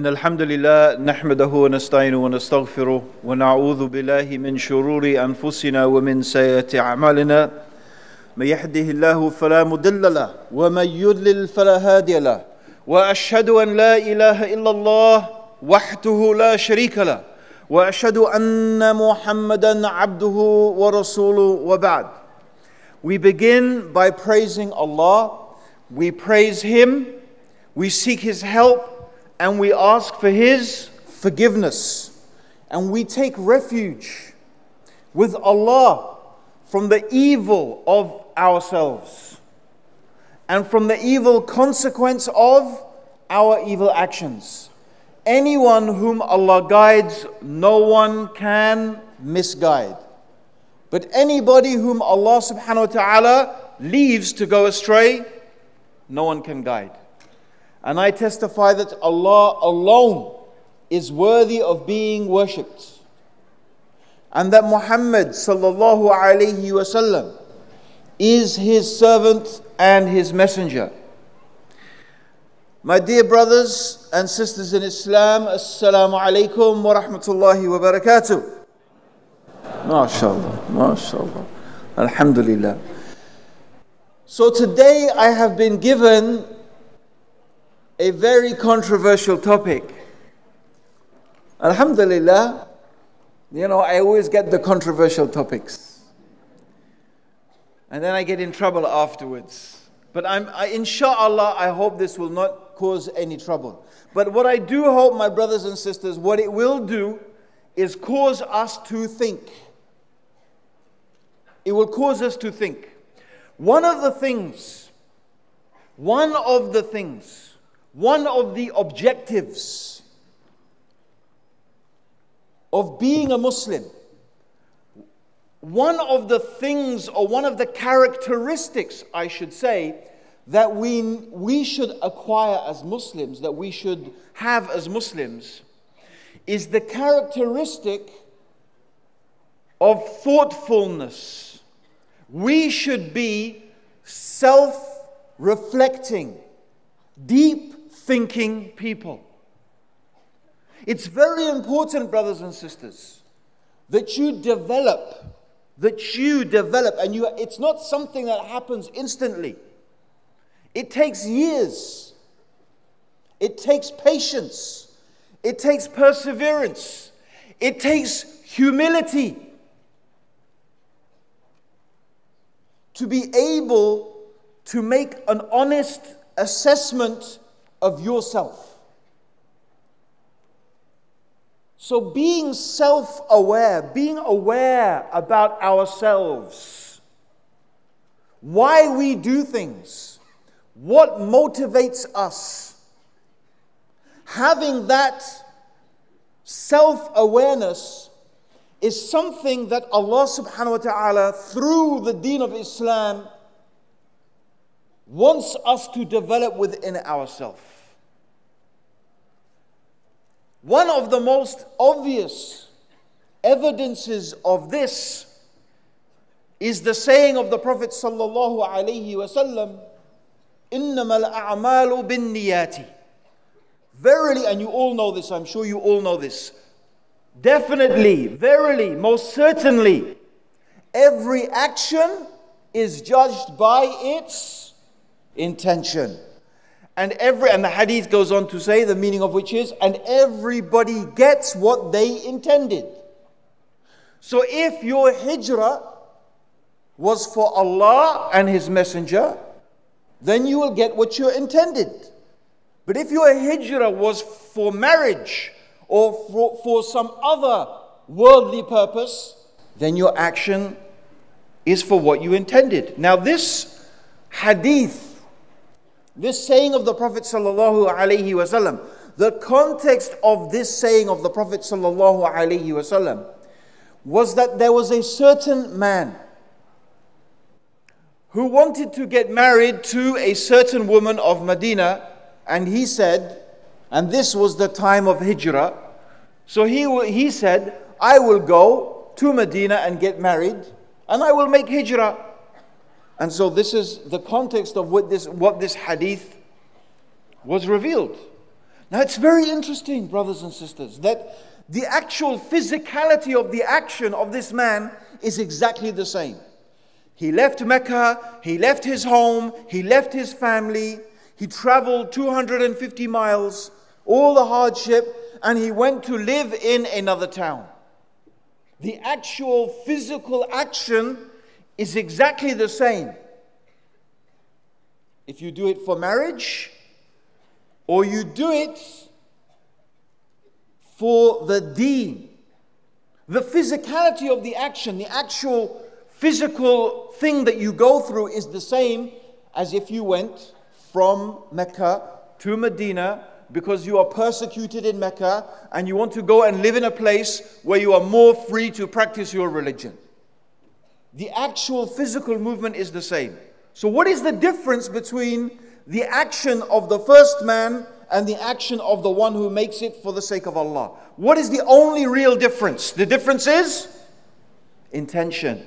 إن الحمد لله نحمده ونستعينه ونستغفره ونعوذ بالله من شرور أنفسنا ومن سيئات أعمالنا من يهده الله فلا مضل له ومن يضلل فلا هادي له وأشهد أن لا إله إلا الله وحده لا شريك له وأشهد أن محمدا عبده ورسوله وبعد. We begin by praising Allah. We praise Him, we seek His help, and we ask for His forgiveness. And we take refuge with Allah from the evil of ourselves and from the evil consequence of our evil actions. Anyone whom Allah guides, no one can misguide. But anybody whom Allah subhanahu wa ta'ala leaves to go astray, no one can guide. And I testify that Allah alone is worthy of being worshipped, and that Muhammad sallallahu alayhi wasallam is His servant and His messenger. My dear brothers and sisters in Islam, Assalamu alaikum wa rahmatullahi wa barakatuh. MashaAllah, MashaAllah, Alhamdulillah. So today I have been given a very controversial topic. Alhamdulillah, I always get the controversial topics. And then I get in trouble afterwards. But inshallah, I hope this will not cause any trouble. But what I do hope, my brothers and sisters, what it will do is cause us to think. It will cause us to think. One of the objectives of being a Muslim, one of the things, or one of the characteristics, I should say, that we should acquire as Muslims, that we should have as Muslims, is the characteristic of thoughtfulness. We should be self-reflecting, deep thinking people. It's very important, brothers and sisters, that you develop, and it's not something that happens instantly. It takes years. It takes patience. It takes perseverance. It takes humility to be able to make an honest assessment of yourself. So being self-aware, being aware about ourselves, why we do things, what motivates us, having that self-awareness is something that Allah subhanahu wa ta'ala, through the deen of Islam, wants us to develop within ourselves. One of the most obvious evidences of this is the saying of the Prophet sallallahu alaihi wasallam, "Innamal a'malu binniyati." Verily, and you all know this, I'm sure you all know this. Definitely, verily, most certainly, every action is judged by its intention. And the hadith goes on to say, the meaning of which is, and everybody gets what they intended. So if your hijrah was for Allah and His Messenger, then you will get what you intended. But if your hijrah was for marriage or for some other worldly purpose, then your action is for what you intended. Now this hadith, this saying of the Prophet sallallahu alaihi wasallam, the context of this saying of the Prophet sallallahu alaihi wasallam was that there was a certain man who wanted to get married to a certain woman of Medina, and he said, and this was the time of hijrah, so he said, I will go to Medina and get married, and I will make hijrah. And so this is the context of what this hadith was revealed. Now it's very interesting, brothers and sisters, that the actual physicality of the action of this man is exactly the same. He left Mecca, he left his home, he left his family, he traveled 250 miles, all the hardship, and he went to live in another town. The actual physical action is exactly the same. If you do it for marriage, or you do it for the deen, the physicality of the action, the actual physical thing that you go through is the same as if you went from Mecca to Medina because you are persecuted in Mecca and you want to go and live in a place where you are more free to practice your religion. The actual physical movement is the same. So what is the difference between the action of the first man and the action of the one who makes it for the sake of Allah? What is the only real difference? The difference is intention.